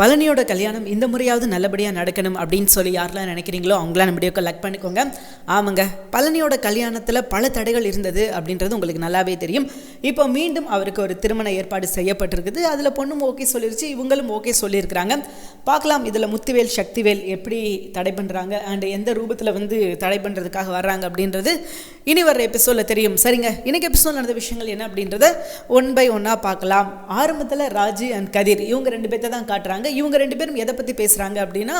பழனியோட கல்யாணம் இந்த முறையாவது நல்லபடியாக நடக்கணும் அப்படின்னு சொல்லி யாரெல்லாம் நினைக்கிறீங்களோ அவங்களாம் நம்ம வீடியோக்கு லைக் பண்ணிக்கோங்க. ஆமாங்க, பழனியோட கல்யாணத்தில் பல தடைகள் இருந்தது அப்படின்றது உங்களுக்கு நல்லாவே தெரியும். இப்போ மீண்டும் அவருக்கு ஒரு திருமண ஏற்பாடு செய்யப்பட்டிருக்குது. அதில் பொண்ணும் ஓகே சொல்லிருச்சு, இவங்களும் ஓகே சொல்லியிருக்கிறாங்க. பார்க்கலாம் இதில் முத்துவேல் சக்திவேல் எப்படி தடை பண்ணுறாங்க அண்ட் எந்த ரூபத்தில் தடை பண்ணுறதுக்காக வர்றாங்க அப்படின்றது இனி வர்ற எபிசோடில் தெரியும். சரிங்க, இன்னைக்கு எபிசோட் நடந்த விஷயங்கள் என்ன அப்படின்றத ஒன் பை ஒன்னாக பார்க்கலாம். ஆரம்பத்தில் ராஜி அண்ட் கதிர் இவங்க ரெண்டு பேர்த்த தான் காட்டுறாங்க. இவங்க ரெண்டு பேரும் எதை பற்றி பேசுகிறாங்க அப்படின்னா,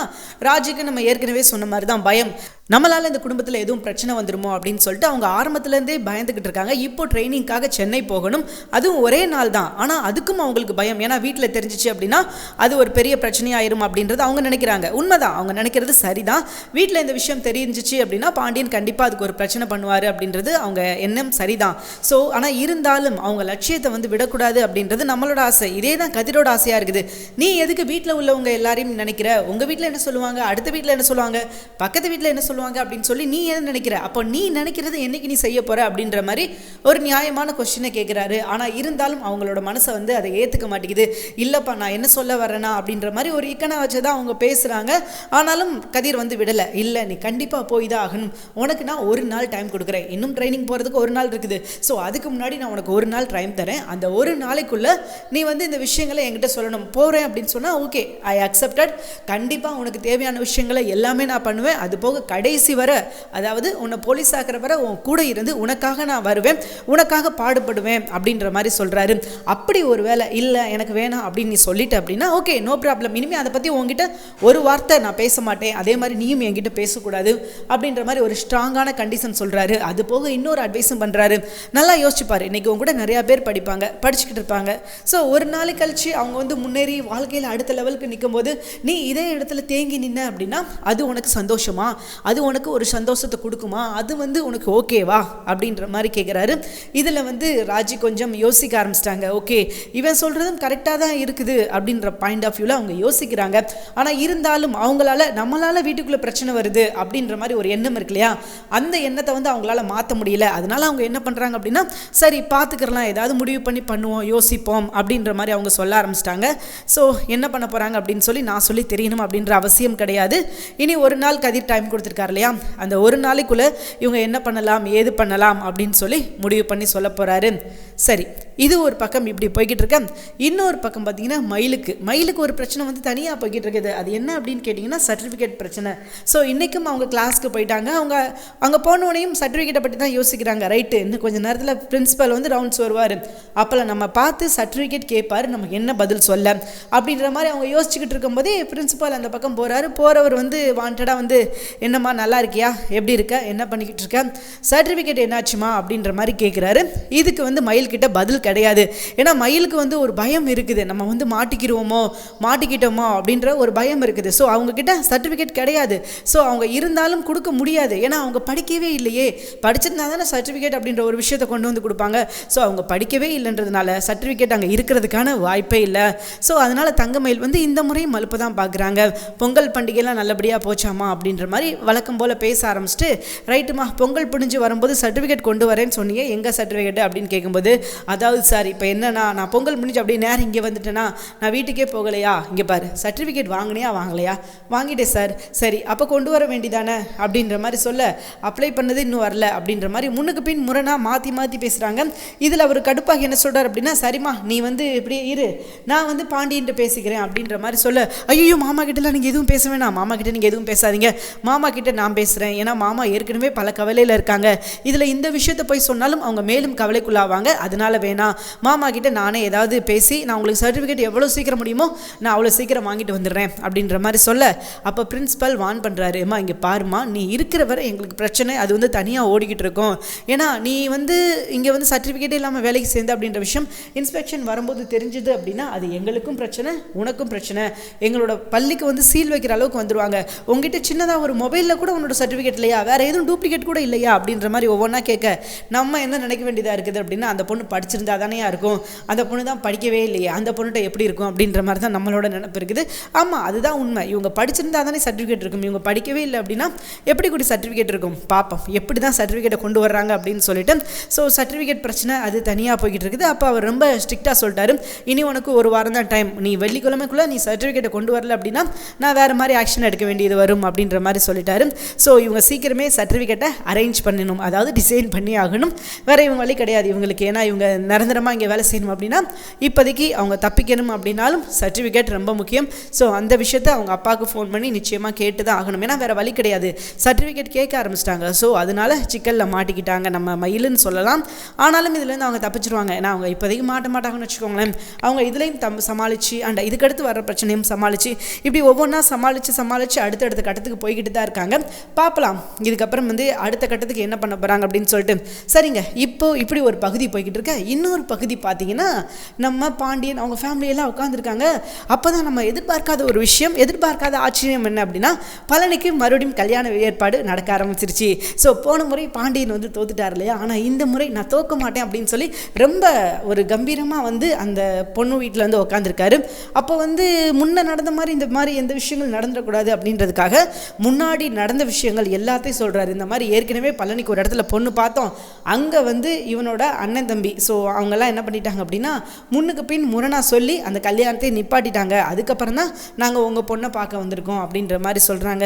ராஜிக்கு நம்ம ஏற்கனவே சொன்ன மாதிரி தான் பயம், நம்மளால் இந்த குடும்பத்தில் எதுவும் பிரச்சனை வந்துடுமோ அப்படின்னு சொல்லிட்டு அவங்க ஆரம்பத்துலேருந்தே பயந்துக்கிட்டு இருக்காங்க. இப்போ ட்ரைனிங்காக சென்னை போகணும், அதுவும் ஒரே நாள் தான். ஆனால் அதுக்கும் அவங்களுக்கு பயம், ஏன்னா வீட்டில் தெரிஞ்சிச்சு அப்படின்னா அது ஒரு பெரிய பிரச்சனையாயிரும் அப்படின்றது அவங்க நினைக்கிறாங்க. உண்மைதான், அவங்க நினைக்கிறது சரிதான். வீட்டில் இந்த விஷயம் தெரிஞ்சிச்சு அப்படின்னா பாண்டியன் கண்டிப்பாக அதுக்கு ஒரு பிரச்சனை பண்ணுவார் அப்படின்றது அவங்க எண்ணம் சரிதான். ஸோ ஆனால் இருந்தாலும் அவங்க லட்சியத்தை விடக்கூடாது அப்படின்றது நம்மளோட ஆசை. இதே தான் கதிரோட ஆசையாக இருக்குது. நீ எதுக்கு வீட்டில் உள்ளவங்க எல்லாரையும் நினைக்கிற, உங்கள் வீட்டில் என்ன சொல்லுவாங்க, அடுத்த வீட்டில் என்ன சொல்லுவாங்க, பக்கத்து வீட்டில் என்ன சொல்லுவாங்க அப்படின்னு சொல்லி நீ என்ன நினைக்கிற, அப்போ நீ நினைக்கிறது என்னைக்கு நீ செய்ய போற அப்படின்ற மாதிரி ஒரு நியாயமான கொஸ்டினை கேட்குறாரு. ஆனால் இருந்தாலும் அவங்களோட மனசை அதை ஏற்றுக்க மாட்டேங்குது. இல்லைப்பா நான் என்ன சொல்ல வரேனா அப்படின்ற மாதிரி ஒரு இக்கனை வச்சு தான் அவங்க பேசுகிறாங்க. ஆனாலும் கதிர் விடலை. இல்லை நீ கண்டிப்பாக போய் தான் ஆகணும், உனக்கு நான் ஒரு நாள் டைம் கொடுக்குறேன், இன்னும் ட்ரைனிங் போகிறதுக்கு ஒரு நாள் இருக்குது. ஸோ அதுக்கு முன்னாடி நான் உனக்கு ஒரு நாள் டைம் தரேன், அந்த ஒரு நாளைக்குள்ளே நீ இந்த விஷயங்களை என்கிட்ட சொல்லணும். போகிறேன் அப்படின்னு சொன்னால் ஓகே, ஐ அக்செப்டட். கண்டிப்பாக உனக்கு தேவையான விஷயங்களை எல்லாமே நான் பண்ணுவேன். அது போக கடைசி வர, அதாவது உன்னை போலீஸ் ஆக்கிற வர உன் கூட இருந்து உனக்காக நான் வருவேன், உனக்காக பாடுபடுவேன் அப்படின்ற மாதிரி சொல்கிறாரு. அப்படி ஒரு வேலை இல்லை எனக்கு வேணாம் அப்படின்னு நீ சொல்லிட்ட அப்படின்னா ஓகே, நோ ப்ராப்ளம், இனிமேல் அதை பற்றி உங்ககிட்ட ஒரு வார்த்தை நான் பேச மாட்டேன், அதே மாதிரி நீயும் என்கிட்ட பேசக்கூடாது அப்படின்ற மாதிரி ஒரு ஸ்ட்ராங்கான கண்டிஷன் சொல்கிறாரு. அது போக இன்னொரு அட்வைஸும் பண்ணுறாரு. நல்லா யோசிச்சுப்பாரு, இன்றைக்கி உங்க கூட நிறையா பேர் படிச்சுக்கிட்டு இருப்பாங்க. ஸோ ஒரு நாளைக்கு கழிச்சு அவங்க முன்னேறி வாழ்க்கையில் அடுத்த லெவலுக்கு நிற்கும் போது நீ இதே இடத்துல தேங்கி நின்ன அப்படின்னா அது உனக்கு சந்தோஷமா, அது உனக்கு ஒரு சந்தோஷத்தை கொடுக்குமா, அது உனக்கு ஓகேவா அப்படின்ற மாதிரி கேட்குறாரு. இதில் ராஜி கொஞ்சம் யோசிக்க ஆரம்பிச்சிட்டாங்க. ஓகே, இவன் சொல்கிறதும் கரெக்டாக தான் இருக்குது அப்படின்ற பாயிண்ட் ஆஃப் வியூவில் அவங்க யோசிக்கிறாங்க. ஆனால் இருந்தாலும் நம்மளால் வீட்டுக்குள்ளே பிரச்சனை வருது அப்படின்ற மாதிரி ஒரு எண்ணம் இருக்கு இல்லையா, அந்த எண்ணத்தை அவங்களால மாற்ற முடியல. அதனால அவங்க என்ன பண்ணுறாங்க அப்படின்னா, சரி பார்த்துக்கலாம், ஏதாவது முடிவு பண்ணி பண்ணுவோம், யோசிப்போம் அப்படின்ற மாதிரி அவங்க சொல்ல ஆரம்பிச்சிட்டாங்க. ஸோ என்ன பண்ண போகிறாங்க அப்படின்னு சொல்லி நான் சொல்லி தெரியணும் அப்படின்ற அவசியம் கிடையாது. இனி ஒரு நாள் கதிர் டைம் கொடுத்துருக்காரு இல்லையா, அந்த ஒரு நாளைக்குள்ளே இவங்க என்ன பண்ணலாம் ஏது பண்ணலாம் அப்படின்னு சொல்லி முடிவு பண்ணி சொல்ல போகிறாரு. சரி, இது ஒரு பக்கம் இப்படி போய்கிட்டு இருக்கேன். இன்னொரு பக்கம் பார்த்தீங்கன்னா மயிலுக்கு ஒரு பிரச்சனை தனியாக போய்கிட்டு இருக்குது. அது என்ன அப்படின்னு கேட்டிங்கன்னா சர்டிஃபிகேட் பிரச்சனை. ஸோ இன்றைக்கும் அவங்க கிளாஸ்க்கு போயிட்டாங்க. அவங்க அங்கே போனோடனையும் சர்டிஃபிகேட்டை பற்றி தான் யோசிக்கிறாங்க. ரைட்டு, இன்னும் கொஞ்சம் நேரத்தில் பிரின்ஸிபல் ரவுண்ட்ஸ் வருவார், அப்போல்லாம் நம்ம பார்த்து சர்டிஃபிகேட் கேட்பார், நமக்கு என்ன பதில் சொல்ல அப்படின்ற மாதிரி அவங்க யோசிச்சுக்கிட்டு இருக்கும்போதே பிரின்ஸிபல் அந்த பக்கம் போகிறாரு. போகிறவர் வாண்டடாக என்னம்மா நல்லா இருக்கியா, எப்படி இருக்க, என்ன பண்ணிக்கிட்டு இருக்க, சர்டிஃபிகேட் என்னாச்சுமா அப்படின்ற மாதிரி கேட்குறாரு. இதுக்கு மயில்கிட்ட பதில் கிடையாது. ஏன்னா மயிலுக்கு ஒரு பயம் இருக்குது, நம்ம மாட்டிக்கிட்டோமோ அப்படின்ற ஒரு பயம் இருக்குது. ஸோ அவங்கக்கிட்ட சர்டிஃபிகேட் கிடையாது. ஸோ அவங்க இருந்தாலும் கொடுக்க முடியாது, ஏன்னா அவங்க படிக்கவே இல்லையே. படிச்சிருந்தா தானே சர்டிஃபிகேட் அப்படின்ற ஒரு விஷயத்தை கொண்டு கொடுப்பாங்க. ஸோ அவங்க படிக்கவே இல்லைன்றதுனால சர்டிஃபிகேட் அங்கே இருக்கிறதுக்கான வாய்ப்பே இல்லை. ஸோ அதனால் தங்கமயில் இந்த முறையும் மலுப்பு தான் பார்க்குறாங்க. பொங்கல் பண்டிகைலாம் நல்லபடியாக போச்சாமா அப்படின்ற மாதிரி வழக்கம் போல் பேச ஆரம்பிச்சுட்டு, ரைட்டுமா பொங்கல் பிடிஞ்சு வரும்போது சர்டிஃபிகேட் கொண்டு வரேன்னு சொன்னீங்க, எங்கே சர்டிஃபிகேட் அப்படின்னு கேட்கும்போது, அதாவது சார் இப்போ என்னன்னா நான் பொங்கல் முடிஞ்சு அப்படியே நேரம் இங்கே வந்துட்டேன்னா நான் வீட்டுக்கே போகலையா, இங்கே பாரு சர்டிஃபிகேட் வாங்கலையா, வாங்கிட்டேன் சார். சரி அப்போ கொண்டு வர வேண்டிதானே அப்படின்ற மாதிரி சொல்ல, அப்ளை பண்ணது இன்னும் வரல அப்படின்ற மாதிரி முன்னுக்கு பின் முரணாக மாற்றி பேசுகிறாங்க. இதில் அவர் கடுப்பாக என்ன சொல்கிறார் அப்படின்னா, சரிம்மா நீ இப்படியே இரு, நான் பாண்டியன்ட்டு பேசிக்கிறேன் அப்படின்ற மாதிரி சொல்ல, ஐயோ மாமா கிட்டலாம் நீங்கள் எதுவும் பேச வேணாம், மாமா கிட்ட நீங்கள் எதுவும் பேசாதீங்க, மாமா கிட்ட நான் பேசுகிறேன், ஏன்னா மாமா ஏற்கனவே பல கவலையில் இருக்காங்க, இதில் இந்த விஷயத்தை போய் சொன்னாலும் அவங்க மேலும் கவலைக்குள்ளாவாங்க, அதனால வேணாம், மாமா கிட்ட நானே ஏதாவது பேசி நான் உங்களுக்கு சர்டிஃபிகேட் எவ்வளோ சீக்கிரம் முடியுமோ நான் அவ்வளோ சீக்கிரம் வாங்கிட்டு வந்துடுறேன் அப்படின்ற மாதிரி சொல்ல, அப்போ பிரின்ஸிபல் வான் பண்ணுறாரு, அம்மா இங்கே பாருமா, நீ இருக்கிற வரை எங்களுக்கு பிரச்சனை, அது தனியாக ஓடிக்கிட்டு இருக்கும், ஏன்னா நீ இங்கே சர்டிஃபிகேட்டே இல்லாமல் வேலைக்கு சேர்ந்து அப்படின்ற விஷயம் இன்ஸ்பெக்ஷன் வரும்போது தெரிஞ்சுது அப்படின்னா அது எங்களுக்கும் பிரச்சனை, உனக்கும் பிரச்சனை, எங்களோட பள்ளிக்கு சீல் வைக்கிற அளவுக்கு வந்துடுவாங்க. உங்ககிட்ட சின்னதாக ஒரு மொபைலில் இதில் கூட உன்னோட சர்டிஃபிகேட் இல்லையா, வேறு எதுவும் டூப்ளிகேட் கூட இல்லையா அப்படின்ற மாதிரி ஒவ்வொன்றா கேட்க நம்ம என்ன நினைக்க வேண்டியதாக இருக்குது அப்படின்னா, அந்த பொண்ணு படிச்சிருந்தா தானே இருக்கும், அந்த பொண்ணு தான் படிக்கவே இல்லையே, அந்த பொண்ணுகிட்ட எப்படி இருக்கும் அப்படின்ற மாதிரி தான் நம்மளோட நினைப்பு இருக்குது. ஆமாம், அதுதான் உண்மை. இவங்க படிச்சிருந்தா தானே சர்டிஃபிகேட் இருக்கும், இவங்க படிக்கவே இல்லை அப்படின்னா எப்படி கூட சர்டிஃபிகேட் இருக்கும், பார்ப்போம் எப்படி தான் சர்டிஃபிகேட்டை கொண்டு வர்றாங்க அப்படின்னு சொல்லிட்டு. ஸோ சர்டிஃபிகேட் பிரச்சனை அது தனியாக போய்கிட்டு இருக்குது. அப்போ அவர் ரொம்ப ஸ்ட்ரிக்டாக சொல்லிட்டாரு, இனி உனக்கு ஒரு வாரம் தான் டைம், நீ வெள்ளிக்கிழமைக்குள்ளே நீ சர்டிஃபிகேட்டை கொண்டு வரல அப்படின்னா நான் வேறு மாதிரி ஆக்ஷன் எடுக்க வேண்டியது வரும் அப்படின்ற மாதிரி சொல்லிட்டாரு. ஸோ இவங்க சீக்கிரமே சர்டிஃபிகேட்டை அரேஞ்ச் பண்ணணும், அதாவது டிசைன் பண்ணி ஆகணும், வேறு இவங்க வழி கிடையாது இவங்களுக்கு. ஏன்னா இவங்க நிரந்தரமாக இங்கே வேலை செய்யணும் அப்படின்னா இப்போதைக்கு அவங்க தப்பிக்கணும் அப்படின்னாலும் சர்டிஃபிகேட் ரொம்ப முக்கியம். ஸோ அந்த விஷயத்தை அவங்க அப்பாவுக்கு ஃபோன் பண்ணி நிச்சயமாக கேட்டு தான் ஆகணும். ஏன்னா வேறு வழி கிடையாது, சர்டிஃபிகேட் கேட்க ஆரம்பிச்சிட்டாங்க. ஸோ அதனால சிக்கலில் மாட்டிக்கிட்டாங்க நம்ம மயிலுன்னு சொல்லலாம். ஆனாலும் இதுலேருந்து அவங்க தப்பிச்சிருவாங்க. ஏன்னா அவங்க இப்போதைக்கு மாட்டாங்கன்னு வச்சுக்கோங்களேன். அவங்க இதுலேயும் சமாளித்து அண்ட் இதுக்கடுத்து வர பிரச்சனையும் சமாளித்து இப்படி ஒவ்வொன்றா சமாளித்து அடுத்தடுத்த கட்டத்துக்கு போய்கிட்டு தான் இருக்காங்க. பார்க்கலாம் இதுக்கப்புறம் அடுத்த கட்டத்துக்கு என்ன பண்ண போகிறாங்க அப்படின்னு சொல்லிட்டு. சரிங்க, இப்போ இப்படி ஒரு பகுதி போய்கிட்டு இருக்க. இன்னொரு பகுதி பார்த்தீங்கன்னா நம்ம பாண்டியன் அவங்க ஃபேமிலியெல்லாம் உட்காந்துருக்காங்க. அப்போ தான் நம்ம எதிர்பார்க்காத ஒரு விஷயம், எதிர்பார்க்காத ஆச்சரியம் என்ன அப்படின்னா, பழனிக்கு மறுபடியும் கல்யாண ஏற்பாடு நடக்க ஆரம்பிச்சிருச்சு. ஸோ போன முறை பாண்டியன் தோத்துட்டார் இல்லையா, ஆனால் இந்த முறை நான் தோக்க மாட்டேன் அப்படின்னு சொல்லி ரொம்ப ஒரு கம்பீரமாக அந்த பொண்ணு வீட்டில் உட்காந்துருக்காரு. அப்போ முன்ன நடந்த மாதிரி இந்த மாதிரி எந்த விஷயங்கள் நடந்துடக்கூடாது அப்படின்றதுக்காக முன்னாடி நடந்த விஷயங்கள் எல்லாத்தையும் சொல்கிறாரு. இந்த மாதிரி ஏற்கனவே பழனிக்கு ஒரு இடத்துல பொண்ணு பார்த்தோம், அங்கே இவனோட அண்ணன் தம்பி ஸோ அவங்கெல்லாம் என்ன பண்ணிட்டாங்க அப்படின்னா முன்னுக்கு பின் முரணா சொல்லி அந்த கல்யாணத்தை நிப்பாட்டிட்டாங்க. அதுக்கப்புறம் தான் நாங்கள் உங்கள் பொண்ணை பார்க்க வந்திருக்கோம் அப்படின்ற மாதிரி சொல்கிறாங்க.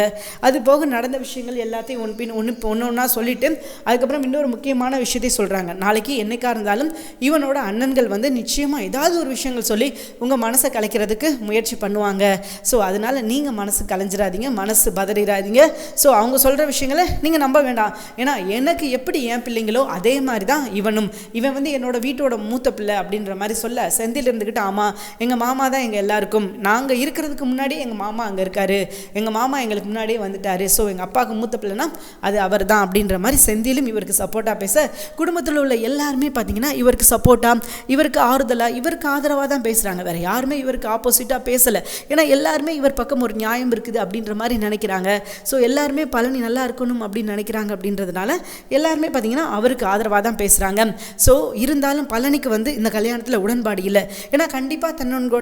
அது போக நடந்த விஷயங்கள் எல்லாத்தையும் ஒன்று ஒன்றா சொல்லிவிட்டு அதுக்கப்புறம் இன்னொரு முக்கியமான விஷயத்தை சொல்கிறாங்க. நாளைக்கு என்னைக்காக இருந்தாலும் இவனோட அண்ணன்கள் நிச்சயமாக ஏதாவது ஒரு விஷயங்கள் சொல்லி உங்கள் மனசை கலைக்கிறதுக்கு முயற்சி பண்ணுவாங்க. ஸோ அதனால் நீங்கள் மனசு கலைஞ்சிடாதீங்க, மனசு பதறிடாதீங்க. ஸோ அவங்க சொல்கிற விஷயங்களை நீங்கள் நம்ப வேண்டாம். ஏன்னா எனக்கு எப்படி என் பிள்ளைங்களோ அதே மாதிரி தான் இவன் என்னோட வீட்டோட மூத்த பிள்ளை அப்படின்ற மாதிரி சொல்ல செந்தில் இருந்துக்கிட்டு, ஆமாம் எங்கள் மாமா தான் எங்கள் எல்லாருக்கும், நாங்கள் இருக்கிறதுக்கு முன்னாடி எங்கள் மாமா அங்கே இருக்காரு, எங்கள் மாமா எங்களுக்கு முன்னாடியே வந்துட்டார், ஸோ எங்கள் அப்பாவுக்கு மூத்த பிள்ளைனா அது அவர் தான் அப்படின்ற மாதிரி செந்திலும் இவருக்கு சப்போர்ட்டாக பேச, குடும்பத்தில் உள்ள எல்லாருமே பார்த்தீங்கன்னா இவருக்கு சப்போர்ட்டாக, இவருக்கு ஆறுதலாக, இவருக்கு ஆதரவாக தான் பேசுகிறாங்க. வேறு யாருமே இவருக்கு ஆப்போசிட்டாக பேசலை. ஏன்னா எல்லாருமே இவர் பக்கம் ஒரு நியாயம் இருக்குது அப்படின்ற மாதிரி நினைக்கிறாங்க. ஸோ எல்லாருமே பழனி நல்லா இருக்கணும் அப்படின்னு நினைக்கிறாங்க. அப்படின்றதுனால எல்லாருமே பார்த்தீங்கன்னா அவருக்கு ஆதரவாக தான் பேசுகிறாங்க. ஸோ இருந்தாலும் பழனிக்கு இந்த கல்யாணத்தில் உடன்பாடு இல்லை. ஏன்னா கண்டிப்பாக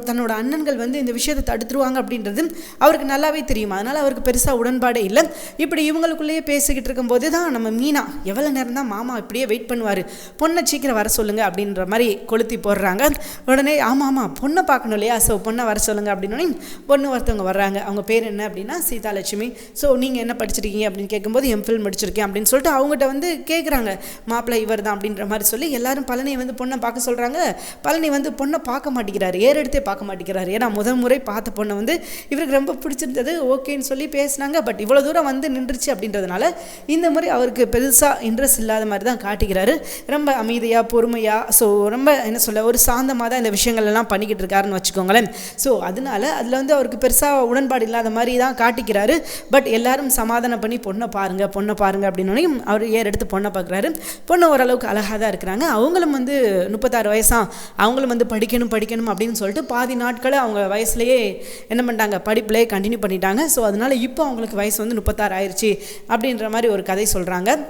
தன்னோட அண்ணன்கள் இந்த விஷயத்தை தடுத்துருவாங்க அப்படின்றது அவருக்கு நல்லாவே தெரியும். அதனால் அவருக்கு பெருசாக உடன்பாடே இல்லை. இப்படி இவங்களுக்குள்ளேயே பேசிக்கிட்டு இருக்கும்போது தான் நம்ம மீனா எவ்வளோ நேரம் தான் மாமா இப்படியே வெயிட் பண்ணுவார், பொண்ணை சீக்கிரம் வர சொல்லுங்கள் அப்படின்ற மாதிரி கொளுத்தி போடுறாங்க. உடனே ஆமாம் பொண்ணை பார்க்கணும் இல்லையா, ஸோ பொண்ணை வர சொல்லுங்கள் அப்படின்னு பொண்ணு ஒருத்தவங்க வர்றாங்க. அவங்க பேர் என்ன அப்படின்னா சீதாலட்சுமி. ஸோ நீங்கள் என்ன படிச்சிருக்கீங்க அப்படின்னு கேட்கும்போது எம்ஃபில் முடிச்சிருக்கேன் அப்படின்னு சொல்லிட்டு அவங்ககிட்ட கேட்குறாங்க. மாப்பிள்ளை இவர் தான் அப்படின்ற மாதிரி சொல்லி எல்லாரும் பழனி பொண்ணை பார்க்க சொல்கிறாங்க. பழனி பொண்ணை பார்க்க மாட்டேங்கிறாரு, ஏறெடுத்தே பார்க்க மாட்டேங்கிறாரு. ஏன்னா முதல் முறை பார்த்த பொண்ணை இவருக்கு ரொம்ப பிடிச்சிருந்தது, ஓகேன்னு சொல்லி பேசினாங்க. பட் இவ்வளோ தூரம் நின்றுச்சு அப்படின்றதுனால இந்த முறை அவருக்கு பெருசாக இன்ட்ரெஸ்ட் இல்லாத மாதிரி தான் காட்டிக்கிறாரு. ரொம்ப அமைதியாக பொறுமையாக, ஸோ ரொம்ப என்ன சொல்ல ஒரு சாந்தமாக தான் இந்த விஷயங்கள் எல்லாம் பண்ணிக்கிட்டு இருக்காருன்னு வச்சுக்கோங்களேன். ஸோ அதனால அதில் அவருக்கு பெருசாக உடன்பாடு இல்லாத மாதிரி தான் காட்டிக்கிறாரு. பட் எல்லாரும் சமாதானம் பண்ணி பொண்ணை பாருங்க அப்படின்னு அவர் எடுத்து பொண்ணை பார்க்குறாரு. பொண்ணு ஓரளவுக்கு அழகாக தான் இருக்கிறாங்க. அவங்களும் 36 வயசா, அவங்களும் படிக்கணும் அப்படின்னு சொல்லிட்டு பாதி நாட்களை அவங்க வயசுலேயே என்ன பண்ணிட்டாங்க, படிப்புலேயே கண்டினியூ பண்ணிட்டாங்க. ஸோ அதனால் இப்போ அவங்களுக்கு வயசு 36 ஆயிடுச்சு அப்படின்ற மாதிரி ஒரு கதை சொல்கிறாங்க.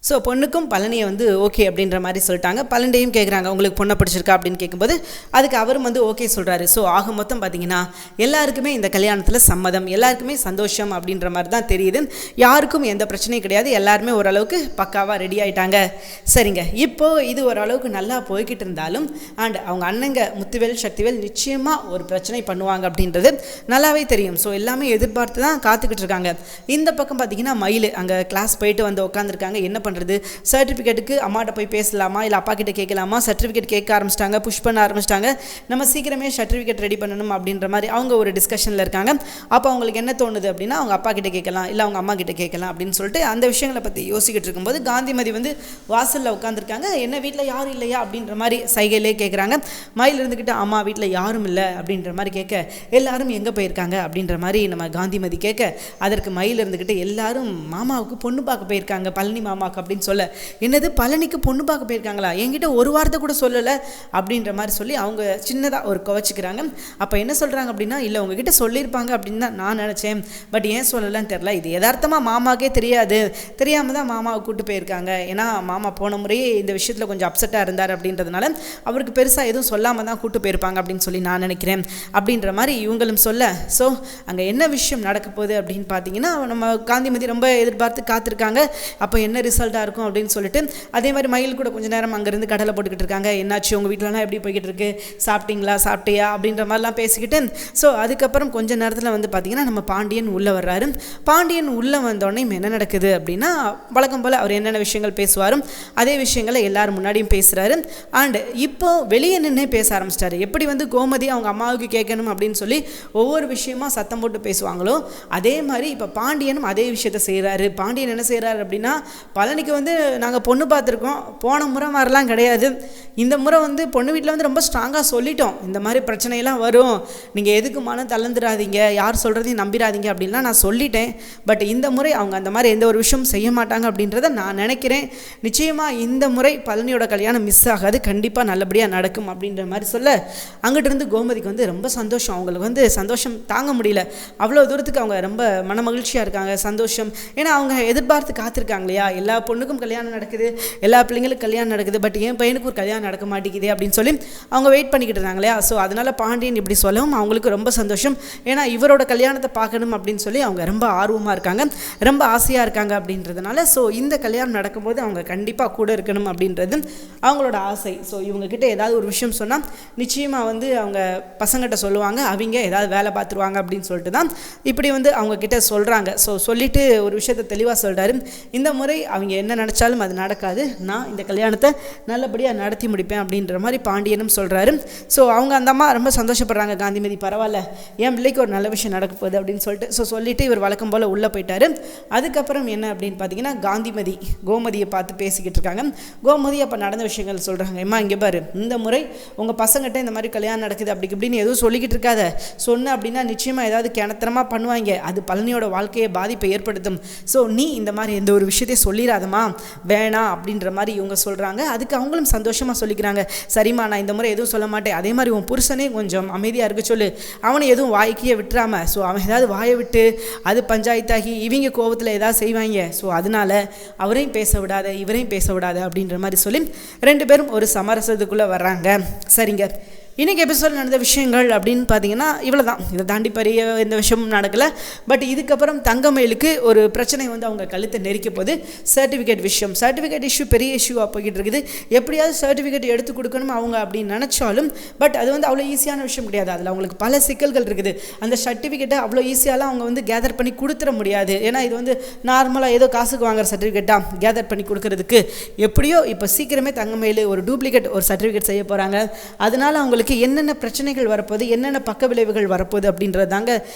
ஸோ பொண்ணுக்கும் பழனியை ஓகே அப்படின்ற மாதிரி சொல்லிட்டாங்க. பழனியையும் கேட்குறாங்க உங்களுக்கு பொண்ணை பிடிச்சிருக்கா அப்படின்னு கேட்கும்போது அதுக்கு அவரும் ஓகே சொல்கிறாரு. ஸோ ஆக மொத்தம் பார்த்தீங்கன்னா எல்லாருக்குமே இந்த கல்யாணத்தில் சம்மதம், எல்லாருக்குமே சந்தோஷம் அப்படின்ற மாதிரி தான் தெரியுது. யாருக்கும் எந்த பிரச்சனையும் கிடையாது, எல்லாருமே ஓரளவுக்கு பக்காவாக ரெடி ஆகிட்டாங்க. சரிங்க, இப்போது இது ஓரளவுக்கு நல்லா போய்கிட்டு இருந்தாலும் அண்ட் அவங்க அண்ணங்க முத்துவேல் சக்திவேல் நிச்சயமாக ஒரு பிரச்சனை பண்ணுவாங்க அப்படின்றது நல்லாவே தெரியும். ஸோ எல்லாமே எதிர்பார்த்து தான் காத்துக்கிட்டு இருக்காங்க. இந்த பக்கம் பார்த்தீங்கன்னா மயில் அங்கே கிளாஸ் போயிட்டு உட்காந்துருக்காங்க. என்ன பண்ணுறது, சர்டிஃபிகேட்டுக்கு அம்மாட்ட போய் பேசலாமா இல்லை அப்பா கிட்ட கேட்கலாமா, சர்டிஃபிகேட் கேட்க ஆரம்பிச்சிட்டாங்க, புஷ் பண்ண ஆரம்பிச்சிட்டாங்க, நம்ம சீக்கிரமே சர்டிஃபிகேட் ரெடி பண்ணணும் அப்படின்ற மாதிரி அவங்க ஒரு டிஸ்கஷனில் இருக்காங்க. அப்போ அவங்களுக்கு என்ன தோணுது அப்படின்னா அவங்க அப்பா கிட்ட கேட்கலாம் இல்லை அவங்க அம்மா கிட்ட கேட்கலாம் அப்படின்னு சொல்லிட்டு அந்த விஷயங்களை பற்றி யோசிக்கிட்டு இருக்கும்போது காந்திமதி வாசலில் உட்காந்துருக்காங்க. என்ன வீட்டில் யாரும் இல்லையா அப்படின்ற மாதிரி சைகையிலே கேட்குறாங்க. மயில் இருந்துக்கிட்டு அம்மா வீட்டில் யாரும் இல்லை அப்படின்ற மாதிரி கேட்க எல்லாரும் எங்கே போயிருக்காங்க அப்படின்ற மாதிரி நம்ம காந்திமதி கேட்க அதற்கு மயில் இருந்துக்கிட்டு எல்லாரும் மாமாவுக்கு பொண்ணு பார்க்க போயிருக்காங்க, பழனி மாமாவுக்கு அப்படின்னு சொல்ல, என்னது பழனிக்கு பொண்ணு பார்க்க போயிருக்காங்களா, என்கிட்ட ஒரு வார்த்தை கூட சொல்லலை அப்படின்ற மாதிரி சொல்லி அவங்க சின்னதாக ஒரு குவச்சிக்கிறாங்க. அப்போ என்ன சொல்கிறாங்க அப்படின்னா, இல்லை உங்ககிட்ட சொல்லியிருப்பாங்க அப்படின்னு தான் நான் நினச்சேன், பட் ஏன் சொல்லலைன்னு தெரில, இது யதார்த்தமாக மாமாவுக்கே தெரியாமல் தான் மாமாவை கூப்பிட்டு போயிருக்காங்க. ஏன்னா மாமா போன முறையே இந்த விஷயத்தில் கொஞ்சம் அப்செட்டாக இருந்தார் அப்படின்றதுனால அவருக்கு பெருசாக எதுவும் சொல்லாமல் தான் கூப்பிட்டு போயிருப்பாங்க அப்படின்னு சொல்லி நான் நினைக்கிறேன் அப்படின்ற மாதிரி இவங்களும் சொல்ல, ஸோ அங்கே என்ன விஷயம் நடக்க போகுது அப்படின்னு பார்த்தீங்கன்னா, நம்ம காந்திமதி ரொம்ப எதிர்பார்த்து காத்திருக்காங்க. அப்போ என்ன ரிசல்ட்டாக இருக்கும் அப்படின்னு சொல்லிட்டு, அதே மாதிரி மயில் கூட கொஞ்சம் நேரம் அங்கேருந்து கடலை போட்டுக்கிட்டு இருக்காங்க. என்னாச்சு உங்கள் வீட்டிலலாம் எப்படி போய்கிட்டு இருக்கு, சாப்பிட்டியா அப்படின்ற மாதிரிலாம் பேசிக்கிட்டு, ஸோ அதுக்கப்புறம் கொஞ்சம் நேரத்தில் வந்து பார்த்தீங்கன்னா நம்ம பாண்டியன் உள்ளே வர்றாரு. பாண்டியன் உள்ளே வந்தோடனே என்ன நடக்குது அப்படின்னா, வழக்கம் போல் அவர் என்னென்ன விஷயங்கள் பேசுவாரும் அதே விஷயங்களை எல்லாரும் முன்னாடியும் பேசுகிறாரு. அண்ட் இப்போ வெளியே நின்று பேச ஆரம்பிச்சிட்டாரு. எப்படி வந்து கோமதி அவங்க அம்மாவுக்கு கேட்கணும் அப்படின்னு சொல்லி ஒவ்வொரு விஷயமா சத்தம் போட்டு பேசுவாங்களோ அதே மாதிரி இப்போ பாண்டியனும் அதே விஷயத்த செய்கிறாரு. பாண்டியன் என்ன செய்கிறாரு அப்படின்னா, பழனிக்கு வந்து நாங்கள் பொண்ணு பார்த்துருக்கோம், போன முறை மாதிரிலாம் கிடையாது, இந்த முறை வந்து பொண்ணு வீட்டில் வந்து ரொம்ப ஸ்ட்ராங்காக சொல்லிட்டோம், இந்த மாதிரி பிரச்சனையெல்லாம் வரும், நீங்கள் எதுக்கு மனம் தளர்ந்துடாதீங்க, யார் சொல்கிறதையும் நம்பிடாதீங்க அப்படின்லாம் நான் சொல்லிட்டேன். பட் இந்த முறை அவங்க அந்த மாதிரி எந்த ஒரு விஷயம் செய்ய மாட்டாங்க அப்படின்றத நான் நினைக்கிறேன். நிச்சயமாக இந்த முறை பழனியோட கல்யாணம் மிஸ் ஆகாது, கண்டிப்பாக நல்லபடியாக நடக்கும் அப்படின்ற மாதிரி சொல்ல, அங்கிட்டிருந்து கோமதிக்கு வந்து ரொம்ப சந்தோஷம். அவங்களுக்கு வந்து சந்தோஷம் தாங்க முடியல. அவ்வளோ தூரத்துக்கு அவங்க ரொம்ப மன மகிழ்ச்சியாக இருக்காங்க, சந்தோஷம். ஏன்னா அவங்க எதிர்பார்த்து காத்திருக்காங்க இல்லையா, எல்லா பொண்ணுக்கும் கல்யாணம் நடக்குது, எல்லா பிள்ளைங்களுக்கும் கல்யாணம் நடக்குது, பட் என் பையனுக்கு ஒரு கல்யாணம் நடக்க மாட்டேங்குது அப்படின்னு சொல்லி அவங்க வெயிட் பண்ணிக்கிட்டு இருந்தாங்க இல்லையா. ஸோ அதனால் பாண்டியன் இப்படி சொல்லவும் அவங்களுக்கு ரொம்ப சந்தோஷம். ஏன்னா இவரோட கல்யாணத்தை பார்க்கணும் அப்படின்னு சொல்லி அவங்க ரொம்ப ஆர்வமாக இருக்காங்க, ரொம்ப ஆசையாக இருக்காங்க அப்படின்றதுனால. ஸோ இந்த கல்யாணம் நடக்கும்போது அவங்க கண்டிப்பாக கூட இருக்கணும் அப்படின்றது அவங்களோட ஆசை. ஸோ இவங்ககிட்ட ஏதாவது ஒரு விஷயம் சொன்னால் நிச்சயமாக வந்து அவங்க பசங்கிட்ட சொல்லுவாங்க, அவங்க ஏதாவது வேலை பார்த்துருவாங்க அப்படின்னு சொல்லிட்டு தான் இப்படி வந்து அவங்கக்கிட்ட சொல்கிறாங்க. ஸோ சொல்லிவிட்டு ஒரு விஷயத்தை தெளிவாக சொல்கிறாரு, இந்த முறை அவங்க என்ன நினச்சாலும் அது நடக்காது, நான் இந்த கல்யாணத்தை நல்லபடியாக நடத்தி முடிப்பேன் அப்படின்ற மாதிரி பாண்டியனும் சொல்கிறாரு. ஸோ அவங்க அந்த அம்மா ரொம்ப சந்தோஷப்படுறாங்க, காந்திமதி பரவாயில்ல, என் பிள்ளைக்கு ஒரு நல்ல விஷயம் நடக்க போகுது அப்படின்னு சொல்லிட்டு. ஸோ சொல்லிவிட்டு இவர் வழக்கம் போல் உள்ளே போயிட்டார். அதுக்கப்புறம் என்ன அப்படின்னு பார்த்தீங்கன்னா, காந்திமதி கோமதியை பார்த்து பேசிக்கிட்டு இருக்காங்க. கோமதி அப்போ நடந்த விஷயங்கள் சொல்கிறாங்க, அம்மா இங்கே பாரு, இந்த முறை உங்கள் பசங்கிட்ட இந்த மாதிரி கல்யாணம் நடக்குது அப்படி இப்படின்னு எதுவும் சொல்லிக்கிட்டு இருக்காத, சொன்ன அப்படின்னா நிச்சயமாக ஏதாவது கிணத்தனமாக பண்ணுவாங்க, அது பழனியோட வாழ்க்கையை பாதிப்பை ஏற்படுத்தும். ஸோ நீ இந்த மாதிரி எந்த ஒரு விஷயத்தையும் சொல்லிடாதம்மா, வேணாம் அப்படின்ற மாதிரி இவங்க சொல்கிறாங்க. அதுக்கு அவங்களும் சந்தோஷமாக சொல்லிக்கிறாங்க, சரிம்மா நான் இந்த முறை எதுவும் சொல்ல மாட்டேன், அதே மாதிரி உன் புருஷனே கொஞ்சம் அமைதியாக இருக்க சொல்லு, அவனை எதுவும் வாய்க்கையே விட்டுறாம, ஸோ அவன் ஏதாவது வாயை விட்டு அது பஞ்சாயத்தாகி இவங்க கோபத்தில் ஏதாவது செய்வாங்க, ஸோ அதனால அவரையும் பேச விடாத இவரையும் பேச விடாத அப்படின்ற மாதிரி சொல்லி ரெண்டு பேரும் ஒரு சமரசத்துக்குள்ளே வர்றாங்க. சரிங்க, இன்றைக்கி எபிசோட் நடந்த விஷயங்கள் அப்படின்னு பார்த்தீங்கன்னா இவ்வளோ தான். இதை தாண்டி பெரிய எந்த விஷயமும் நடக்கலை. பட் இதுக்கப்புறம் தங்கமயிலுக்கு ஒரு பிரச்சனை வந்து அவங்க கழுத்தை நெரிக்க போது, சர்டிஃபிகேட் விஷயம். சர்டிஃபிகேட் இஷ்யூ பெரிய இஷ்யூவாக போய்கிட்டு இருக்குது. எப்படியாவது சர்டிஃபிகேட் எடுத்து கொடுக்கணும் அவங்க அப்படின்னு நினச்சாலும் பட் அது வந்து அவ்வளோ ஈஸியான விஷயம் கிடையாது. அதில் அவங்களுக்கு பல சிக்கல்கள் இருக்குது. அந்த சர்டிஃபிகேட்டை அவ்வளோ ஈஸியாலாம் அவங்க வந்து கேதர் பண்ணி கொடுத்துட முடியாது. ஏன்னா இது வந்து நார்மலாக ஏதோ காசுக்கு வாங்குற சர்டிஃபிகேட்டாக கேதர் பண்ணி கொடுக்கறதுக்கு எப்படியோ இப்போ சீக்கிரமே தங்கமயில் ஒரு டூப்ளிகேட் ஒரு சர்டிஃபிகேட் செய்ய போகிறாங்க. அதனால அவங்களுக்கு என்னென்ன பிரச்சனைகள் வரப்போகுது, என்னென்ன பக்க விளைவுகள் வரப்போகுது அப்படின்றது தாங்க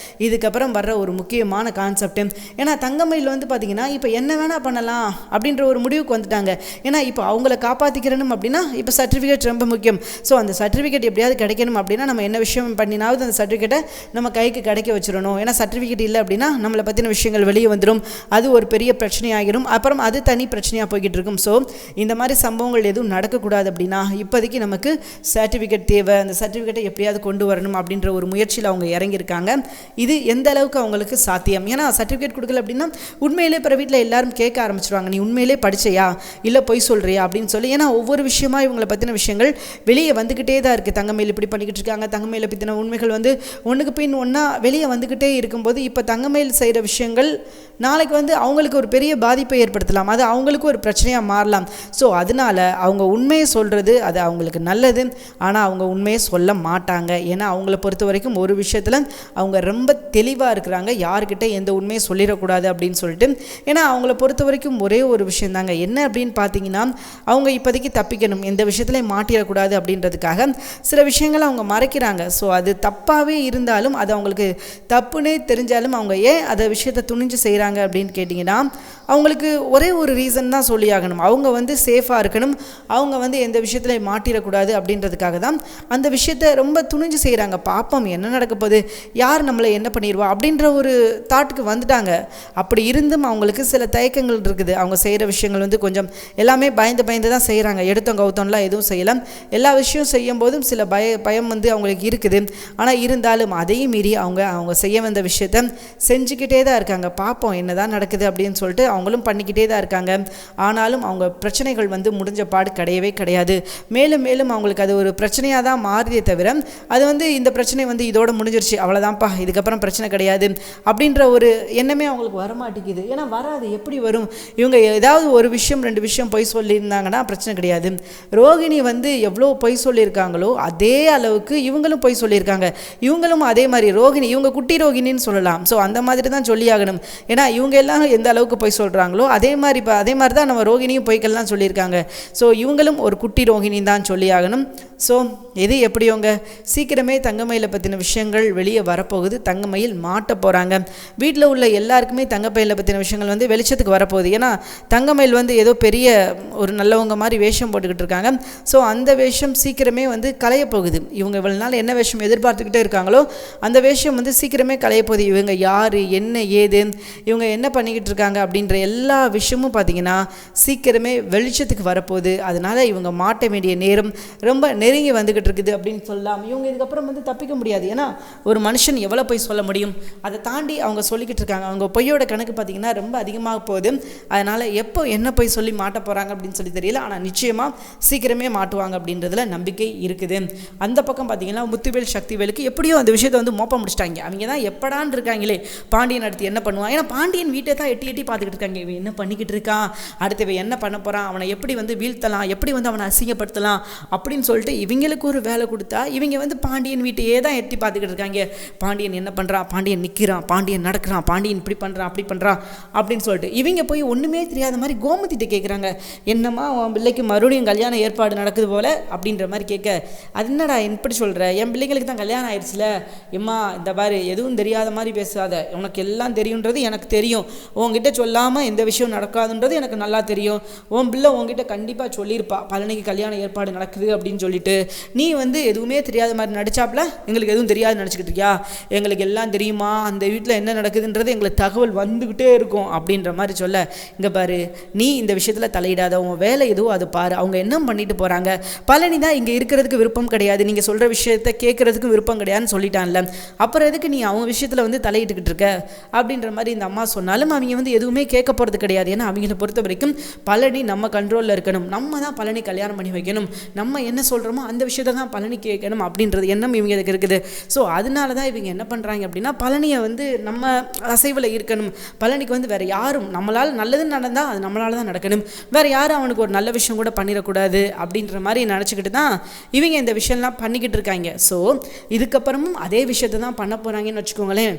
இதுக்கப்புறம் வர்ற ஒரு முக்கியமான கான்செப்ட். ஏன்னா தங்கமயில் வந்து பார்த்தீங்கன்னா இப்போ என்ன வேணால் பண்ணலாம் அப்படின்ற ஒரு முடிவுக்கு வந்துட்டாங்க. ஏன்னா இப்போ அவங்கள காப்பாற்றிக்கிறணும் அப்படின்னா இப்போ சர்டிஃபிகேட் ரொம்ப முக்கியம். ஸோ அந்த சர்டிஃபிகேட் எப்படியாவது கிடைக்கணும் அப்படின்னா நம்ம என்ன விஷயம் பண்ணினாவது அந்த சர்டிஃபிகேட்டை நம்ம கைக்கு கிடைக்க வச்சிடணும். ஏன்னா சர்டிஃபிகேட் இல்லை அப்படின்னா நம்மளை பற்றின விஷயங்கள் வெளியே வந்துடும், அது ஒரு பெரிய பிரச்சனையாகிடும், அப்புறம் அது தனி பிரச்சனையாக போய்கிட்டு இருக்கும். ஸோ இந்த மாதிரி சம்பவங்கள் எதுவும் நடக்கக்கூடாது அப்படின்னா இப்போதைக்கு நமக்கு சர்டிஃபிகேட் தேவை, அந்த சர்டிஃபிகேட்டை எப்படியாவது கொண்டு வரணும் அப்படின்ற ஒரு முயற்சியில் அவங்க இறங்கியிருக்காங்க. இது எந்த அளவுக்கு அவங்களுக்கு சாத்தியம்? ஏன்னா சர்டிஃபிகேட் கொடுக்கல அப்படின்னா உண்மையிலே பிற வீட்டில் எல்லாரும் கேட்க ஆரம்பிச்சிடுவாங்க, நீ உண்மையிலே படிச்சையா இல்லை பொய் சொல்கிறியா அப்படின்னு சொல்லி. ஏன்னா ஒவ்வொரு விஷயமா இவங்களை பற்றின விஷயங்கள் வெளியே வந்துக்கிட்டே தான் இருக்குது. தங்கமயில் இப்படி பண்ணிக்கிட்டு இருக்காங்க, தங்கமயிலை பற்றின உண்மைகள் வந்து ஒன்றுக்கு பின் ஒன்றா வெளியே வந்துக்கிட்டே இருக்கும்போது இப்போ தங்கமயில் செய்கிற விஷயங்கள் நாளைக்கு வந்து அவங்களுக்கு ஒரு பெரிய பாதிப்பை ஏற்படுத்தலாம், அது அவங்களுக்கு ஒரு பிரச்சனையாக மாறலாம். ஸோ அதனால் அவங்க உண்மையை சொல்கிறது அது அவங்களுக்கு நல்லது. ஆனால் அவங்க உண்மையை சொல்ல மாட்டாங்க. ஏன்னா அவங்கள பொறுத்த வரைக்கும் ஒரு விஷயத்தில் அவங்க ரொம்ப தெளிவாக இருக்கிறாங்க, யார்கிட்ட எந்த உண்மையை சொல்லிடக்கூடாது அப்படின்னு சொல்லிட்டு. ஏன்னா அவங்கள பொறுத்த வரைக்கும் ஒரே ஒரு விஷயம் தாங்க, என்ன அப்படின்னு பார்த்தீங்கன்னா அவங்க இப்போதைக்கு தப்பிக்கணும், எந்த விஷயத்துலையும் மாட்டிடக்கூடாது அப்படின்றதுக்காக சில விஷயங்களை அவங்க மறைக்கிறாங்க. ஸோ அது தப்பாகவே இருந்தாலும் அது அவங்களுக்கு தப்புன்னே தெரிஞ்சாலும் அவங்க ஏன் அதை விஷயத்தை துணிஞ்சு செய்கிறாங்க அப்படின்னு கேட்டிங்கன்னா அவங்களுக்கு ஒரே ஒரு ரீசன் தான் சொல்லி ஆகணும், அவங்க வந்து சேஃபாக இருக்கணும், அவங்க வந்து எந்த விஷயத்தில் மாட்டிடக்கூடாது அப்படின்றதுக்காக தான் அந்த விஷயத்தை ரொம்ப துணிஞ்சு செய்கிறாங்க. பாப்போம் என்ன நடக்க போகுது, யார் நம்மளை என்ன பண்ணிடுவா அப்படின்ற ஒரு தாட்டுக்கு வந்துட்டாங்க. அப்படி இருந்தும் அவங்களுக்கு சில தயக்கங்கள் இருக்குது. அவங்க செய்கிற விஷயங்கள் வந்து கொஞ்சம் எல்லாமே பயந்து தான் செய்கிறாங்க. எடுத்தோம் கவுத்தோம்லாம் எதுவும் செய்யலாம். எல்லா விஷயம் செய்யும் போதும் சில பயம் வந்து அவங்களுக்கு இருக்குது. ஆனால் இருந்தாலும் அதையும் மீறி அவங்க செய்ய வந்த விஷயத்த செஞ்சுக்கிட்டே தான் இருக்காங்க. பார்ப்போம் என்ன தான் நடக்குது அப்படின்னு சொல்லிட்டு அவங்களும் பண்ணிக்கிட்டே தான் இருக்காங்க. ஆனாலும் அவங்க பிரச்சனைகள் வந்து முடிஞ்ச பாடு கிடையாது. மேலும் மேலும் அவங்களுக்கு அது ஒரு பிரச்சனையாக தான் மாறியே தவிர அது வந்து இந்த பிரச்சனை வந்து இதோட முடிஞ்சிருச்சு, அவ்வளோதான்ப்பா, இதுக்கப்புறம் பிரச்சனை கிடையாது அப்படின்ற ஒரு எண்ணமே அவங்களுக்கு வரமாட்டேங்குது. ஏன்னா வராது, எப்படி வரும்? இவங்க ஏதாவது ஒரு விஷயம் 2 விஷயம் பொய் சொல்லியிருந்தாங்கன்னா பிரச்சனை கிடையாது. ரோகிணி வந்து எவ்வளோ பொய் சொல்லியிருக்காங்களோ அதே அளவுக்கு இவங்களும் பொய் சொல்லியிருக்காங்க. இவங்களும் அதே மாதிரி ரோகிணி, இவங்க குட்டி ரோகிணின்னு சொல்லலாம். ஸோ அந்த மாதிரி தான் சொல்லி ஆகணும். ஏன்னா இவங்க எல்லாம் எந்த அளவுக்கு பொய் சொல்கிறாங்களோ அதே மாதிரி தான் நம்ம ரோகிணியும் பொய்க்கெல்லாம் சொல்லியிருக்காங்க. ஸோ இவங்களும் ஒரு குட்டி ரோகிணி தான் சொல்லி ஆகணும். ஸோ எது எப்படியோங்க, சீக்கிரமே தங்கமயிலை பற்றின விஷயங்கள் வெளியே வரப்போகுது. தங்கமயில் மாட்ட போகிறாங்க. வீட்டில் உள்ள எல்லாருக்குமே தங்கமயிலை பற்றின விஷயங்கள் வந்து வெளிச்சத்துக்கு வரப்போகுது. ஏன்னா தங்கமயில் வந்து ஏதோ பெரிய ஒரு நல்லவங்க மாதிரி வேஷம் போட்டுக்கிட்டு இருக்காங்க. ஸோ அந்த வேஷம் சீக்கிரமே வந்து களையப்போகுது. இவங்க இவ்வளோ நாள் என்ன வேஷம் எதிர்பார்த்துக்கிட்டே இருக்காங்களோ அந்த வேஷம் வந்து சீக்கிரமே களையப்போகுது. இவங்க யார், என்ன ஏது, இவங்க என்ன பண்ணிக்கிட்டு இருக்காங்க அப்படின்ற எல்லா விஷயமும் பார்த்திங்கன்னா சீக்கிரமே வெளிச்சத்துக்கு வரப்போகுது. அதனால் இவங்க மாட்ட வேண்டிய நேரம் ரொம்ப நெருங்கி வந்துக்கிட்டு இருக்குது அப்படின்னு சொல்லலாம். இவங்க இதுக்கப்புறம் வந்து தப்பிக்க முடியாது. ஏன்னா ஒரு மனுஷன் எவ்வளோ போய் சொல்ல முடியும், அதை தாண்டி அவங்க சொல்லிக்கிட்டு இருக்காங்க. அவங்க பொய்யோட கணக்கு பார்த்திங்கன்னா ரொம்ப அதிகமாக போகுது. அதனால் எப்போ என்ன போய் சொல்லி மாட்ட போகிறாங்க அப்படின்னு சொல்லி தெரியல. ஆனால் நிச்சயமாக சீக்கிரமே மாட்டுவாங்க அப்படின்றதுல நம்பிக்கை இருக்குது. அந்த பக்கம் பார்த்திங்கன்னா முத்துவேல் சக்திவேலுக்கு எப்படியோ அந்த விஷயத்தை வந்து மோப்ப முடிச்சிட்டாங்க. அவங்க தான் எப்படான்னு இருக்காங்களே பாண்டியன் அடுத்து என்ன பண்ணுவான். ஏன்னா பாண்டியன் வீட்டை தான் எட்டி பார்த்துக்கிட்டு இருக்காங்க. இவன் என்ன பண்ணிக்கிட்டு இருக்கான், அடுத்து இவன் என்ன பண்ண போகிறான், அவனை எப்படி வந்து வீழ்த்தலாம், எப்படி வந்து அவனை அசிங்கப்படுத்தலாம் அப்படின்னு சொல்லிட்டு இவங்களுக்கு ஒரு வேலை கொடுத்தா இவங்க வந்து பாண்டியன் வீட்டையே தான் எட்டி பார்த்துக்கிட்டு இருக்காங்க. பாண்டியன் என்ன பண்ணுறான், பாண்டியன் நிற்கிறான், பாண்டியன் நடக்கிறான், பாண்டியன் இப்படி பண்ணுறான் அப்படி பண்ணுறான் அப்படின்னு சொல்லிட்டு இவங்க போய் ஒன்றுமே தெரியாத மாதிரி கோமதிட்ட கேட்குறாங்க. என்னம்மா உன் பிள்ளைக்கு மறுபடியும் கல்யாண ஏற்பாடு நடக்குது போல் அப்படின்ற மாதிரி கேட்க, அது என்னடா எப்படி சொல்கிற, என் பிள்ளைங்களுக்கு தான் கல்யாணம் ஆயிடுச்சுல, எம்மா இந்த மாதிரி எதுவும் தெரியாத மாதிரி பேசாத, உனக்கு எல்லாம் தெரியுன்றது எனக்கு தெரியும், உங்ககிட்ட சொல்லாமல் எந்த விஷயம் நடக்காதுன்றது எனக்கு நல்லா தெரியும், உன் பிள்ளை உங்ககிட்ட கண்டிப்பாக சொல்லியிருப்பா பழனிக்கு கல்யாண ஏற்பாடு நடக்குது அப்படின்னு சொல்லிட்டு, நீ வந்து எதுவுமே தெரியாத மாதிரி நடிச்சாப்புல எங்களுக்கு எதுவும் தெரியாது நினச்சிக்கிட்டு இருக்கியா, எங்களுக்கு எல்லாம் தெரியுமா, அந்த வீட்டில் என்ன நடக்குதுன்றது எங்களுக்கு தகவல் வந்துக்கிட்டே இருக்கும் அப்படின்ற மாதிரி சொல்ல, இங்கே பாரு நீ இந்த விஷயத்தில் தலையிடாத, உன் வேலை எதுவோ அது பாரு, அவங்க என்ன பண்ணிட்டு போகிறாங்க, பழனி தான் இங்கே இருக்கிறதுக்கு விருப்பம் கிடையாது, நீங்கள் சொல்கிற விஷயத்தை கேட்குறதுக்கு விருப்பம் கிடையாதுன்னு சொல்லிட்டான்ல, அப்புறம் எதுக்கு நீ அவங்க விஷயத்தில் வந்து தலையிட்டுக்கிட்டு இருக்க அப்படின்ற மாதிரி இந்த அம்மா சொன்னாலும் அவங்க வந்து எதுவுமே கேட்க போகிறது கிடையாது. ஏன்னா அவங்கள பொறுத்த வரைக்கும் பழனி நம்ம கண்ட்ரோலில் இருக்கணும், நம்ம தான் பழனி கல்யாணம் பண்ணி வைக்கணும், நம்ம என்ன சொல்கிறோமோ அந்த விஷயத்தை தான் பழனி கேட்கணும் அப்படின்றது எண்ணம் இவங்களுக்கு இருக்குது. ஸோ அதனால தான் இவங்க என்ன பண்ணுறாங்க அப்படின்னா பழனியை வந்து நம்ம அசைவில் இருக்கணும், பழனிக்கு வந்து வேறு யாரும் நம்மளால் நல்லதுன்னு நடந்தால் அது நம்மளால் தான் நடக்கணும், வேறு யாரும் அவனுக்கு ஒரு நல்ல விஷயம் கூட பண்ணிடக்கூடாது அப்படின்ற மாதிரி நினச்சிக்கிட்டு தான் இவங்க இந்த விஷயம்லாம் பண்ணிக்கிட்டு இருக்காங்க. ஸோ இதுக்கப்புறமும் அதே விஷயத்தை தான் பண்ண போகிறாங்கன்னு வச்சுக்கோங்களேன்.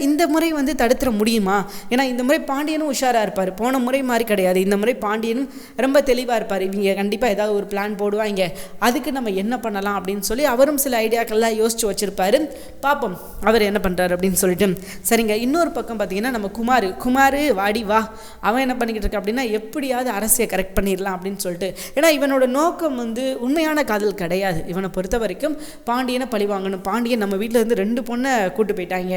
இந்த முறை வந்து தடுத்துட முடியுமா? ஏன்னா இந்த முறை பாண்டியனும் உஷாராக இருப்பார், போன முறை மாதிரி கிடையாது, இந்த முறை பாண்டியனும் ரொம்ப தெளிவாக இருப்பார். இவங்க கண்டிப்பாக ஏதாவது ஒரு பிளான் போடுவாங்க, அதுக்கு நம்ம என்ன பண்ணலாம் அப்படின்னு சொல்லி அவரும் சில ஐடியாக்கள்லாம் யோசிச்சு வச்சுருப்பாரு. பார்ப்போம் அவர் என்ன பண்ணுறாரு அப்படின்னு சொல்லிட்டு. சரிங்க, இன்னொரு பக்கம் பார்த்தீங்கன்னா நம்ம குமார் வாடி வா, அவன் என்ன பண்ணிக்கிட்டு இருக்கா அப்படின்னா எப்படியாவது அரசியை கரெக்ட் பண்ணிடலாம் அப்படின்னு சொல்லிட்டு. ஏன்னா இவனோட நோக்கம் வந்து உண்மையான காதல் கிடையாது. இவனை பொறுத்த வரைக்கும் பாண்டியனை பழி வாங்கணும், பாண்டியன் நம்ம வீட்டில் இருந்து 2 பொண்ணை கூட்டு போயிட்டாங்க,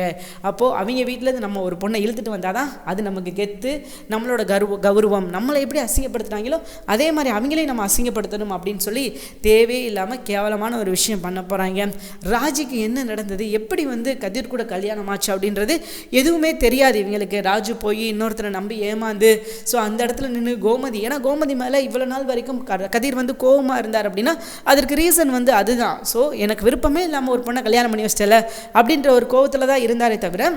அப்போது அவங்க வீட்டிலேருந்து நம்ம ஒரு பொண்ணை இழுத்துட்டு வந்தால் தான் அது நமக்கு கெத்து, நம்மளோட கௌரவம், நம்மளை எப்படி அசிங்கப்படுத்துனாங்களோ அதே மாதிரி அவங்களையும் நம்ம அசிங்கப்படுத்தணும் அப்படின்னு சொல்லி தேவையில்லாமல் கேவலமான ஒரு விஷயம் பண்ண போகிறாங்க. ராஜுக்கு என்ன நடந்தது, எப்படி வந்து கதிர் கூட கல்யாணம் ஆச்சு அப்படின்றது எதுவுமே தெரியாது இவங்களுக்கு. ராஜு போய் இன்னொருத்தரை நம்பி ஏமாந்து ஸோ அந்த இடத்துல நின்று கோமதி, ஏன்னா கோமதி மேலே இவ்வளோ நாள் வரைக்கும் கதிர் வந்து கோவமாக இருந்தார் அப்படின்னா அதற்கு ரீசன் வந்து அதுதான். ஸோ எனக்கு விருப்பமே இல்லாமல் ஒரு பொண்ணை கல்யாணம் பண்ணி வச்சிட்டல அப்படின்ற ஒரு கோவத்தில் தான் இருந்தாரே தவிர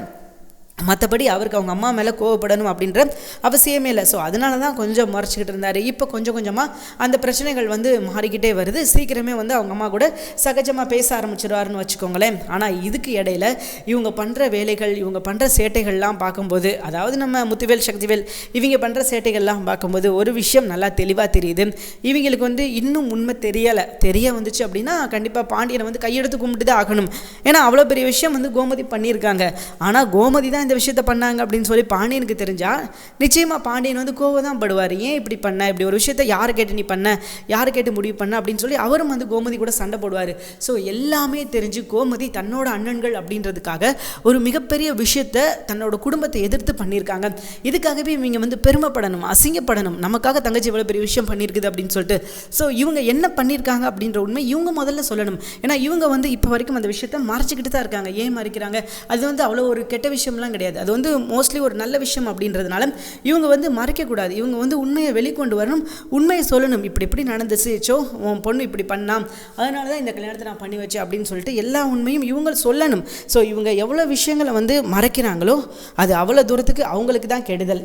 மற்றபடி அவருக்கு அவங்க அம்மா மேலே கோவப்படணும் அப்படின்ற அவசியமே இல்லை. ஸோ அதனால தான் கொஞ்சம் மறைச்சிக்கிட்டு இருந்தார். இப்போ கொஞ்சம் கொஞ்சமாக அந்த பிரச்சனைகள் வந்து மாறிக்கிட்டே வருது. சீக்கிரமே வந்து அவங்க அம்மா கூட சகஜமாக பேச ஆரம்பிச்சிடுவாருன்னு வச்சுக்கோங்களேன். ஆனால் இதுக்கு இடையில இவங்க பண்ணுற வேலைகள், இவங்க பண்ணுற சேட்டைகள்லாம் பார்க்கும்போது, அதாவது நம்ம முத்துவேல் சக்திவேல் இவங்க பண்ணுற சேட்டைகள்லாம் பார்க்கும்போது ஒரு விஷயம் நல்லா தெளிவாக தெரியுது. இவங்களுக்கு வந்து இன்னும் உண்மை தெரிய வந்துச்சு அப்படின்னா கண்டிப்பாக பாண்டியனை வந்து கையெடுத்து கும்பிட்டு தான் ஆகணும். ஏன்னா அவ்வளோ பெரிய விஷயம் வந்து கோமதி பண்ணியிருக்காங்க. ஆனால் கோமதி தான் இந்த விஷயத்த பண்ணாங்க அப்படின்னு சொல்லி பாண்டியனுக்கு தெரிஞ்சால் நிச்சயமாக பாண்டியன் வந்து கோவம் தான் படுவார். ஏன் இப்படி பண்ண, இப்படி ஒரு விஷயத்த யாரை கேட்டு நீ பண்ண, யாரை கேட்டு முடிவு பண்ண அப்படின்னு சொல்லி அவரும் வந்து கோமதி கூட சண்டை போடுவார். ஸோ எல்லாமே தெரிஞ்சு கோமதி தன்னோட அண்ணன்கள் அப்படின்றதுக்காக ஒரு மிகப்பெரிய விஷயத்தை தன்னோட குடும்பத்தை எதிர்த்து பண்ணியிருக்காங்க. இதுக்காகவே இவங்க வந்து பெருமைப்படணும், அசிங்கப்படணும், நமக்காக தங்கச்சி இவ்வளோ பெரிய விஷயம் பண்ணியிருக்குது அப்படின்னு சொல்லிட்டு. ஸோ இவங்க என்ன பண்ணியிருக்காங்க அப்படின்ற உண்மை இவங்க முதல்ல சொல்லணும். ஏன்னா இவங்க வந்து இப்போ வரைக்கும் அந்த விஷயத்தை மறைச்சிக்கிட்டு தான் இருக்காங்க. ஏன் மறைக்கிறாங்க? அது வந்து அவ்வளோ ஒரு கெட்ட விஷயம்லாம் கிடையாது. அது வந்து மோஸ்ட்லி ஒரு நல்ல விஷயம் அப்படின்றதுனால இவங்க வந்து மறைக்கக்கூடாது. இவங்க வந்து உண்மையை வெளிக்கொண்டு வரணும், உண்மையை சொல்லணும். இப்படி நடந்துச்சு, உன் பொண்ணு இப்படி பண்ணாம், அதனால தான் இந்த கல்யாணத்தை நான் பண்ணி வச்சேன் அப்படின்னு சொல்லிட்டு எல்லா உண்மையும் இவங்க சொல்லணும். ஸோ இவங்க எவ்வளோ விஷயங்களை வந்து மறைக்கிறாங்களோ அது அவ்வளோ தூரத்துக்கு அவங்களுக்கு தான் கெடுதல்.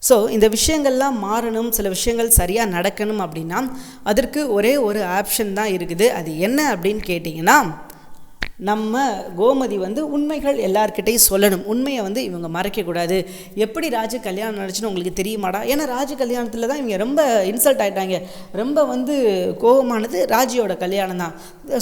ஸோ இந்த விஷயங்கள்லாம் மாறணும், சில விஷயங்கள் சரியாக நடக்கணும் அப்படின்னா அதற்கு ஒரே ஒரு ஆப்ஷன் தான் இருக்குது. அது என்ன அப்படின்னு கேட்டிங்கன்னா, நம்ம கோமதி வந்து உண்மைகள் எல்லார்கிட்டையும் சொல்லணும். உண்மையை வந்து இவங்க மறைக்கக்கூடாது. எப்படி ராஜு கல்யாணம் நடந்துச்சுன்னு உங்களுக்கு தெரியுமாடா? ஏன்னா ராஜு கல்யாணத்தில் தான் இவங்க ரொம்ப இன்சல்ட் ஆகிட்டாங்க. ரொம்ப வந்து கோபமானது ராஜியோட கல்யாணம் தான்.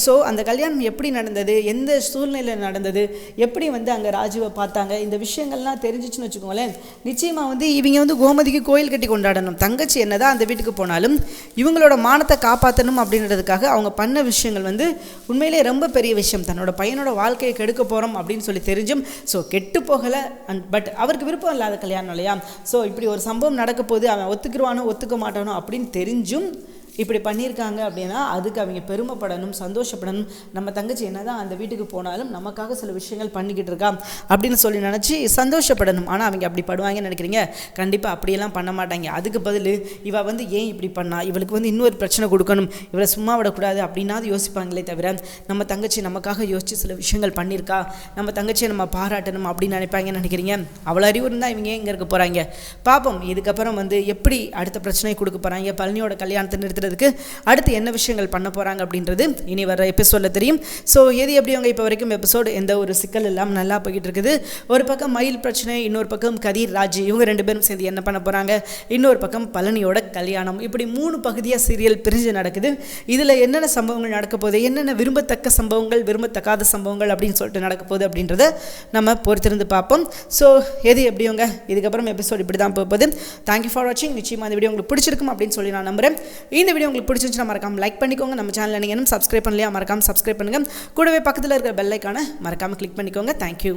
ஸோ அந்த கல்யாணம் எப்படி நடந்தது, எந்த சூழ்நிலையில் நடந்தது, எப்படி வந்து அங்கே ராஜுவை பார்த்தாங்க, இந்த விஷயங்கள்லாம் தெரிஞ்சிச்சுன்னு வச்சுக்கோங்களேன், நிச்சயமாக வந்து இவங்க வந்து கோமதிக்கு கோயில் கட்டி கொண்டாடணும். தங்கச்சி என்னதான் அந்த வீட்டுக்கு போனாலும் இவங்களோட மானத்தை காப்பாற்றணும் அப்படின்றதுக்காக அவங்க பண்ண விஷயங்கள் வந்து உண்மையிலே ரொம்ப பெரிய விஷயம். தன்னோட பையனோட வாழ்க்கையை கெடுக்க போகிறோம் அப்படின்னு சொல்லி தெரிஞ்சும் ஸோ கெட்டு போகலை. பட் அவருக்கு விருப்பம் இல்லாத கல்யாணம் இல்லையா? ஸோ இப்படி ஒரு சம்பவம் நடக்க போது, அவன் ஒத்துக்குருவானோ ஒத்துக்க மாட்டானோ அப்படின்னு தெரிஞ்சும் இப்படி பண்ணியிருக்காங்க அப்படின்னா அதுக்கு அவங்க பெருமைப்படணும், சந்தோஷப்படணும். நம்ம தங்கச்சி என்ன தான் அந்த வீட்டுக்கு போனாலும் நமக்காக சில விஷயங்கள் பண்ணிக்கிட்டு இருக்கா அப்படின்னு சொல்லி நினச்சி சந்தோஷப்படணும். ஆனால் அவங்க அப்படி படுவாங்கன்னு நினைக்கிறீங்க? கண்டிப்பாக அப்படியெல்லாம் பண்ண மாட்டாங்க. அதுக்கு பதில் இவள் வந்து ஏன் இப்படி பண்ணா, இவளுக்கு வந்து இன்னொரு பிரச்சனை கொடுக்கணும், இவளை சும்மா விடக்கூடாது அப்படின்னாவது யோசிப்பாங்களே தவிர நம்ம தங்கச்சி நமக்காக யோசித்து சில விஷயங்கள் பண்ணியிருக்கா, நம்ம தங்கச்சியை நம்ம பாராட்டணும் அப்படின்னு நினைப்பாங்கன்னு நினைக்கிறீங்க? அவ்வளோ அறிவு இருந்தால் இவங்க இங்கே இருக்க போகிறாங்க. பார்ப்போம் இதுக்கப்புறம் வந்து எப்படி அடுத்த பிரச்சனையை கொடுக்க போகிறாங்க, பழனியோட கல்யாணத்தை நிறுத்துறதுக்கு அடுத்து என்ன விஷயங்கள் பண்ண போகிறாங்க அப்படின்றது இனி வர எபிசோடில் தெரியும். ஸோ எது எப்படி அவங்க இப்போ வரைக்கும் எபிசோடு எந்த ஒரு சிக்கல் இல்லாமல் நல்லா போய்கிட்டு இருக்குது. ஒரு பக்கம் மயில் பிரச்சனை, இன்னொரு பக்கம் கதிர் ராஜ், இவங்க 2 பேரும் சேர்ந்து என்ன பண்ண போகிறாங்க, இன்னொரு பக்கம் பழனியோட கல்யாணம், இப்படி 3 பகுதியாக சீரியல் பிரிஞ்சு நடக்குது. இதில் என்னென்ன சம்பவங்கள் நடக்க போகுது, என்னென்ன விரும்பத்தக்க சம்பவங்கள், விரும்பத்தக்காத சம்பவங்கள் அப்படின்னு சொல்லிட்டு நடக்க போகுது அப்படின்றத நம்ம பொறுத்திருந்து பார்ப்போம். ஸோ எது எப்படிங்க இதுக்கப்புறம் எபிசோடு இப்படி தான் போகுது. தேங்க்யூ ஃபார் வாட்சிங். நிச்சயமாக இந்த வீடியோ உங்களுக்கு பிடிச்சிருக்கும் அப்படின்னு சொல்லி நான் நம்புகிறேன். இந்த வீடியோ உங்களுக்கு பிடிச்சிருந்துச்சுன்னா மறக்காம லைக் பண்ணிக்கோங்க. நம்ம சேனலில் நீங்கள் இன்னும் சப்ஸ்கிரைப் பண்ணலையா, மறக்காம சப்ஸ்கிரைப் பண்ணுங்கள். கூடவே பக்கத்தில் இருக்கிற பெல் ஐக்கானை மறக்காமல் கிளிக் பண்ணிக்கோங்க. தேங்க்யூ.